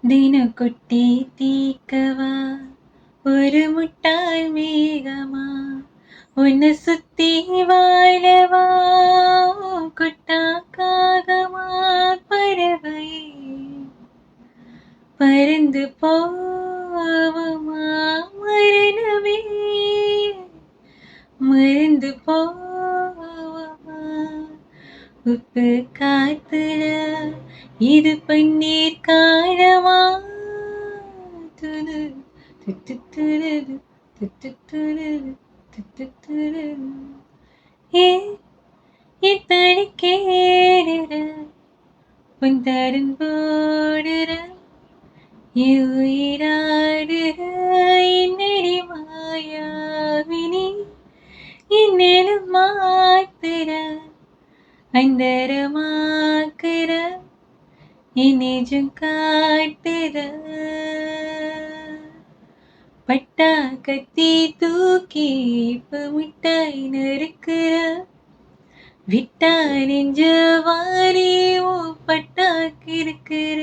தினம் கொட்டி தீக்கவா ஒரு முட்டாள் மேகமா உன்னை சுத்தி வாழவா கொட்டா காகமா பறவை பறந்து போவமா மரணமே மறந்து போவமா உப்பு காத்துல இது பன்னீர் காழமா துது துத்துத்துருது துத்துத்துருது துத்துத்துருது ஏ இத்தனை கேடுற புந்தரும் போடுற உயிராடுற என்னடி மாயாவினி இன்னேனும் மாத்துற அந்தரமாக்குற நிஜம் காட்டுற பட்டா கத்தி தூக்கி இப்ப மிட்டாய் நறுக்குற விட்டா நெஞ்ச வாரி பட்டாக்கு இருக்கிற